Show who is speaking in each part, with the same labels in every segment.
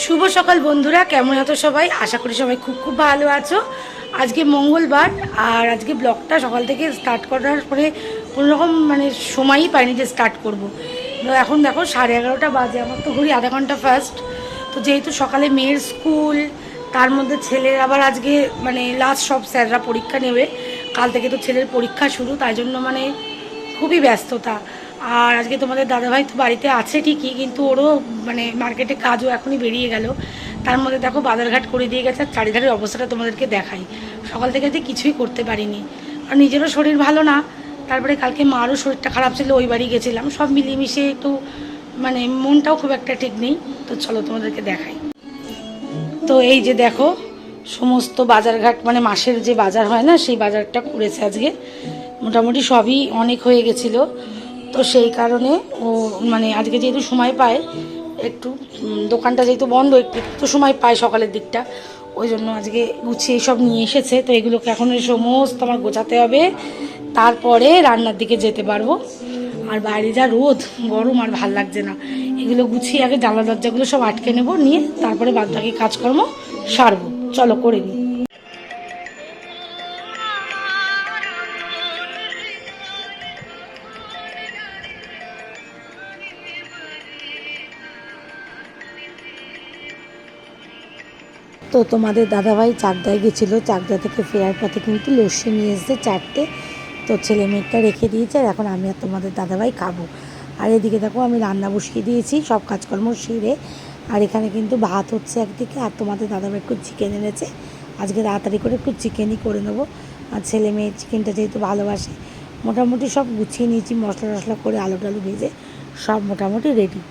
Speaker 1: শুভ সকাল বন্ধুরা, কেমন আছো সবাই? আশা করি সবাই খুব খুব ভালো আছো। আজকে মঙ্গলবার, আর আজকে ব্লগটা সকাল থেকে স্টার্ট করার পরে কোনোরকম সময়ই পাইনি যে স্টার্ট করব। তো এখন দেখো 11:30 বাজে, আমার তো ঘড়ি আধা ঘন্টা ফার্স্ট। তো যেহেতু সকালে মেয়ের স্কুল, তার মধ্যে ছেলের আবার আজকে লাস্ট, সব স্যাররা পরীক্ষা নেবে কাল থেকে, তো ছেলের পরীক্ষা শুরু, তাই জন্য খুবই ব্যস্ততা। আর আজকে তোমাদের দাদাভাই তো বাড়িতে আছে ঠিকই, কিন্তু ওরও মার্কেটে কাজও এখনই বেরিয়ে গেল। তার মধ্যে দেখো বাজারঘাট করে দিয়ে গেছে, আর চারিধারের অবস্থাটা তোমাদেরকে দেখাই। সকাল থেকে কিছুই করতে পারিনি, আর নিজেরও শরীর ভালো না। তারপরে কালকে মারও শরীরটা খারাপ ছিল, ওই বাড়ি গেছিলাম, সব মিলিয়ে মিশিয়ে একটু মনটাও খুব একটা ঠিক নেই। তো চলো তোমাদেরকে দেখাই। তো এই যে দেখো সমস্ত বাজারঘাট, মাসের যে বাজার হয় না, সেই বাজারটা করেছে আজকে। মোটামুটি সবই অনেক হয়ে গেছিলো, তো সেই কারণে ও আজকে যেহেতু সময় পায় একটু, দোকানটা যেহেতু বন্ধ, একটু সময় পায় সকালের দিকটা, ওই জন্য আজকে গুছিয়ে সব নিয়ে এসেছে। তো এগুলোকে এখন সমস্ত আমার গোছাতে হবে, তারপরে রান্নার দিকে যেতে পারবো। আর বাইরে যা রোদ, গরম, আর ভাল লাগছে না। এগুলো গুছিয়ে আগে জানলা দরজাগুলো সব আটকে নেব, নিয়ে তারপরে বাদবাকি কাজকর্ম সারবো। চলো করে নিই। তো তোমাদের দাদাভাই চাকদায় গেছিলো, চাকদা থেকে ফেরার পথে কিন্তু লস্যি নিয়ে এসেছে 4টে। তো ছেলে মেয়েটা রেখে দিয়েছে, আর এখন আমি আর তোমাদের দাদাভাই খাবো। আর এদিকে দেখো আমি রান্না বসিয়ে দিয়েছি, সব কাজকর্ম সেরে। আর এখানে কিন্তু ভাত হচ্ছে একদিকে, আর তোমাদের দাদাভাই একটু চিকেন এনেছে, আজকে তাড়াতাড়ি করে একটু চিকেনই করে নেবো। আর ছেলে মেয়ে চিকেনটা যেহেতু ভালোবাসে, মোটামুটি সব গুছিয়ে নিয়েছি, মশলা টশলা করে আলু টালু ভেজে সব মোটামুটি রেডি।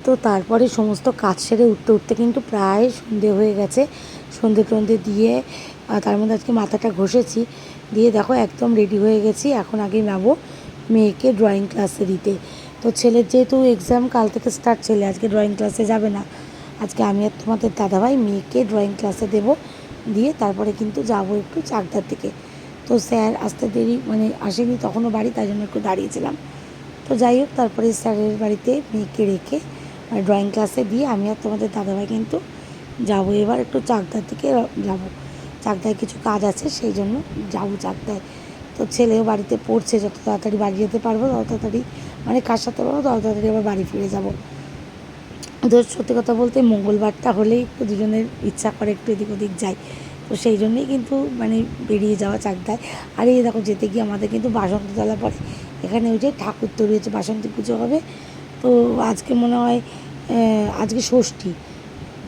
Speaker 1: তো তারপরে সমস্ত কাজ সেরে উঠতে উঠতে কিন্তু প্রায় সন্ধে হয়ে গেছে। সন্ধে টন্ধে দিয়ে তার মধ্যে আজকে মাথাটা ঘষেছি, দিয়ে দেখো একদম রেডি হয়ে গেছি। এখন আগে যাবো মেয়েকে ড্রয়িং ক্লাসে দিতে। তো ছেলের যেহেতু এক্সাম কাল থেকে স্টার্ট, ছেলে আজকে ড্রয়িং ক্লাসে যাবে না। আজকে আমি আর তোমাদের দাদাভাই মেয়েকে ড্রয়িং ক্লাসে দেবো, দিয়ে তারপরে কিন্তু যাবো একটু চাকদার দিকে। তো স্যার আসতে দেরি আসেনি তখনও বাড়ি, তাই জন্য একটু দাঁড়িয়েছিলাম। তো যাই হোক, তারপরে স্যারের বাড়িতে মেয়েকে রেখে ড্রয়িং ক্লাসে দিয়ে আমি আর তোমাদের দাদাভাই কিন্তু যাবো এবার একটু চাকদার দিকে যাবো। চাকদায় কিছু কাজ আছে, সেই জন্য যাবো চাকদায়। তো ছেলেও বাড়িতে পড়ছে, যত তাড়াতাড়ি বাড়ি যেতে পারবো তত তাড়াতাড়ি কাজ সারতে পারবো, তত তাড়াতাড়ি আবার বাড়ি ফিরে যাবো। তো সত্যি কথা বলতে মঙ্গলবারটা হলেই একটু দুজনের ইচ্ছা করে একটু এদিক ওদিক যাই। তো সেই জন্যই কিন্তু বেরিয়ে যাওয়া চাকদায়। আর এই দেখো যেতে গিয়ে আমাদের কিন্তু বাসন্ততলা পড়ে, এখানে ওই যে ঠাকুর তৈরি হচ্ছে, বাসন্তী পুজো হবে। তো আজকে মনে হয় আজকে ষষ্ঠী,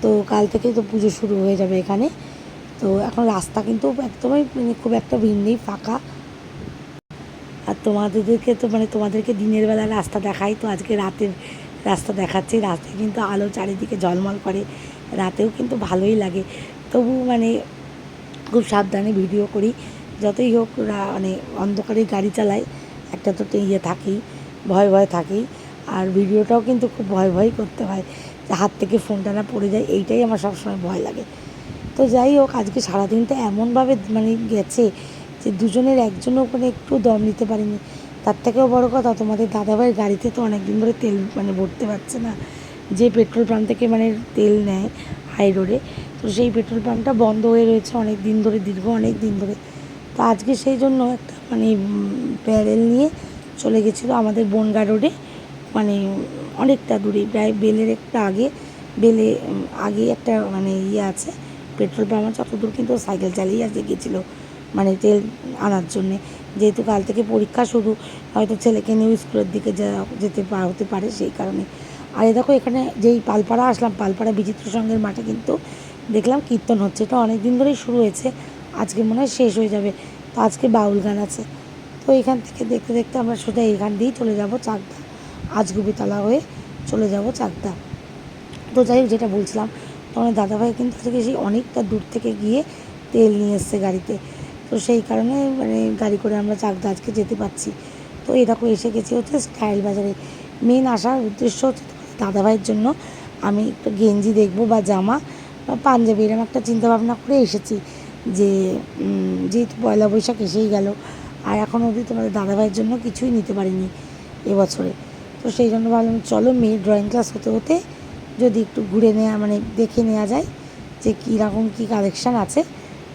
Speaker 1: তো কাল থেকে তো পুজো শুরু হয়ে যাবে এখানে। তো এখন রাস্তা কিন্তু একদমই খুব একটা ভিড় নেই, ফাঁকা। আর তোমাদেরকে তো তোমাদেরকে দিনের বেলা রাস্তা দেখাই, তো আজকে রাতের রাস্তা দেখাচ্ছি। রাস্তায় কিন্তু আলো চারিদিকে ঝলমল করে, রাতেও কিন্তু ভালোই লাগে। তবু খুব সাবধানে ভিডিও করি, যতই হোক অন্ধকারে গাড়ি চালাই, একটা তো থাকেই, ভয় ভয় থাকেই। আর ভিডিওটাও কিন্তু খুব ভয় ভয় করতে হয়, যে হাত থেকে ফোনটা না পড়ে যায়, এইটাই আমার সবসময় ভয় লাগে। তো যাই হোক, আজকে সারাদিনটা এমনভাবে গেছে যে দুজনের একজনও একটু দম নিতে পারিনি। তার থেকেও বড় কথা, তোমাদের দাদাভাইয়ের গাড়িতে তো অনেক দিন ধরে তেল ভরতে পারছে না। যে পেট্রোল পাম্প থেকে তেল নেয় হাই রোডে, তো সেই পেট্রোল পাম্পটা বন্ধ হয়ে রয়েছে অনেক দিন ধরে, দীর্ঘ অনেক দিন ধরে। তো আজকে সেই জন্য একটা প্যারেল নিয়ে চলে গেছিলো আমাদের বনগা রোডে, অনেকটা দূরে, প্রায় বেলের একটা আগে, বেলে আগে একটা আছে পেট্রোল পাম্প আছে, অত দূর কিন্তু সাইকেল চালিয়ে আজকে গেছিলো তেল আনার জন্যে। যেহেতু কাল থেকে পরীক্ষা শুরু, হয়তো ছেলেকে নিয়ে স্কুলের দিকে যেতে হতে পারে, সেই কারণে। আর দেখো এখানে যেই পালপাড়া আসলাম, পালপাড়া বিচিত্র সংঘের মাঠে কিন্তু দেখলাম কীর্তন হচ্ছে। এটা অনেক দিন ধরেই শুরু হয়েছে, আজকে মনে হয় শেষ হয়ে যাবে। তো আজকে বাউল গান আছে। তো এখান থেকে দেখতে দেখতে আমরা সোজা এখান দিয়েই চলে যাব চাকদা, আজগুবিতলা হয়ে চলে যাব চাকদা। তো যাই হোক, যেটা বলছিলাম, তোমার দাদাভাই কিন্তু আজকে সেই অনেকটা দূর থেকে গিয়ে তেল নিয়ে এসছে গাড়িতে। তো সেই কারণে গাড়ি করে আমরা চাকদা আজকে যেতে পারছি। তো এই দেখো এসে গেছি হচ্ছে স্টাইল বাজারে। মেন আসার উদ্দেশ্য হচ্ছে দাদাভাইয়ের জন্য আমি একটু গেঞ্জি দেখবো বা জামা বা পাঞ্জাবি, এরকম একটা চিন্তাভাবনা করে এসেছি। যে যেহেতু পয়লা বৈশাখ এসেই গেল, আর এখন অবধি তোমাদের দাদাভাইয়ের জন্য কিছুই নিতে পারিনি এবছরে। তো সেই জন্য ভাবলাম চলো মেয়ের ড্রয়িং ক্লাস হতে হতে যদি একটু ঘুরে নেওয়া মানে দেখে নেওয়া যায় যে কীরকম কী কালেকশান আছে।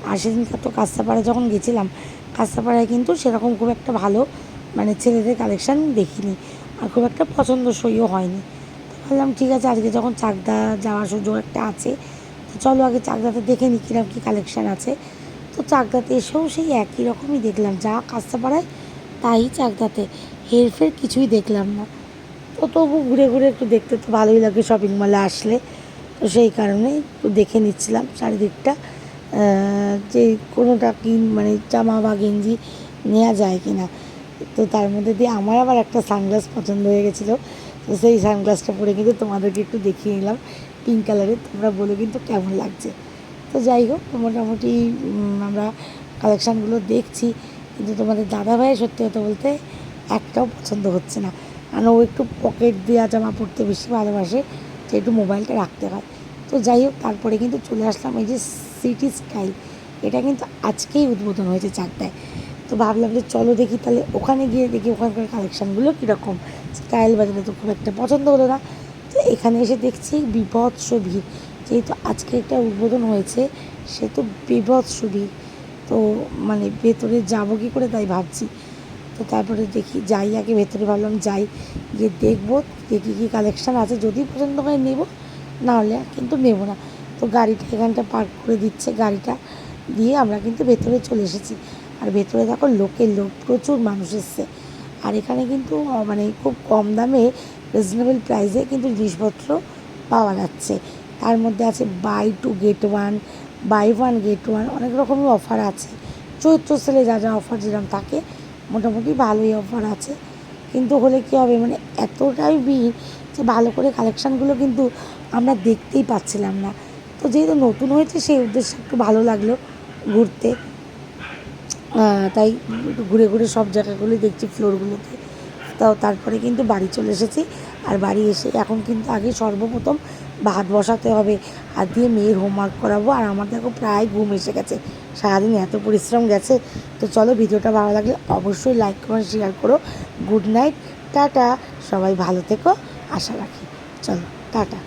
Speaker 1: আর সেদিনকার তো কাঁচরাপাড়ায় যখন গেছিলাম, কাঁচরাপাড়ায় কিন্তু সেরকম খুব একটা ভালো মানে ছেলেদের কালেকশান দেখিনি, আর খুব একটা পছন্দসইও হয়নি। তো ভাবলাম ঠিক আছে, আজকে যখন চাকদা যাওয়ার সুযোগ একটা আছে, তো চলো আগে চাকদাতে দেখে নিই কীরকম কী কালেকশান আছে। তো চাকদাতে এসেও সেই একই রকমই দেখলাম, যা কাঁচরাপাড়ায় তাই চাকদাতে, হেরফের কিছুই দেখলাম না। তো তবু ঘুরে ঘুরে একটু দেখতে তো ভালোই লাগে শপিং মলে আসলে, তো সেই কারণে একটু দেখে নিচ্ছিলাম চারিদিকটা, যে কোনোটা মানে জামা বা গেঞ্জি নেওয়া যায় কি না। তো তার মধ্যে দিয়ে আমার আবার একটা সানগ্লাস পছন্দ হয়ে গেছিলো, তো সেই সানগ্লাসটা পরে কিন্তু তোমাদেরকে একটু দেখিয়ে নিলাম, পিঙ্ক কালারের। তোমরা বলো কিন্তু কেমন লাগছে। তো যাই হোক, মোটামুটি আমরা কালেকশানগুলো দেখছি, কিন্তু তোমাদের দাদাভাইয়ের সত্যি কথা বলতে একটাও পছন্দ হচ্ছে না। কারণ ও একটু পকেট দেওয়া জামা পরতে বেশি ভালোবাসে, যে একটু মোবাইলটা রাখতে হয়। তো যাই হোক, তারপরে কিন্তু চলে আসলাম এই যে সিটি স্টাইল, এটা কিন্তু আজকেই উদ্বোধন হয়েছে চাকদায়। তো ভাবলাম যে চলো দেখি, তাহলে ওখানে গিয়ে দেখি ওখানকার কালেকশানগুলো কীরকম। স্টাইল বাজারে তো খুব একটা পছন্দ হলো না, তো এখানে এসে দেখছি বীভৎস ভিড়। যেহেতু আজকে একটা উদ্বোধন হয়েছে, সে তো বীভৎস ভিড়। তো মানে ভেতরে যাবো কী করে তাই ভাবছি। তো তারপরে দেখি যাই, আগে ভেতরে ভাবলাম যাই, গিয়ে দেখবো দেখি কী কালেকশান আছে, যদি পছন্দ হয় নেবো, নাহলে কিন্তু নেবো না। তো গাড়িটা এখানটা পার্ক করে দিচ্ছে, গাড়িটা দিয়ে আমরা কিন্তু ভেতরে চলে এসেছি। আর ভেতরে দেখো লোকের লোক, প্রচুর মানুষ এসছে। আর এখানে কিন্তু মানে খুব কম দামে রিজনেবল প্রাইসে কিন্তু জিনিসপত্র পাওয়া যাচ্ছে। তার মধ্যে আছে buy two get one, buy one get one, অনেক রকমের অফার আছে। চৈত্র সেলে যা যা অফার যেরকম থাকে, মোটামুটি ভালোই অফার আছে। কিন্তু হলে কী হবে, মানে এতটাই ভিড় যে ভালো করে কালেকশানগুলো কিন্তু আমরা দেখতেই পাচ্ছিলাম না। তো যেহেতু নতুন হয়েছে, সেই উদ্দেশ্যে একটু ভালো লাগলো ঘুরতে, তাই একটু ঘুরে ঘুরে সব জায়গাগুলোই দেখছি, ফ্লোরগুলোতে। তাও তারপরে কিন্তু বাড়ি চলে এসেছি। আর বাড়ি এসে এখন কিন্তু আগে সর্বপ্রথম ভাত বসাতে হবে, আর দিয়ে মেয়ের হোমওয়ার্ক করাবো। আর আমার দেখো প্রায় ঘুম এসে গেছে, সারাদিন এত পরিশ্রম গেছে। তো চলো, ভিডিওটা ভালো লাগলে অবশ্যই লাইক কমেন্ট শেয়ার করো। গুড নাইট, টাটা, সবাই ভালো থেকো আশা রাখি। চলো টাটা।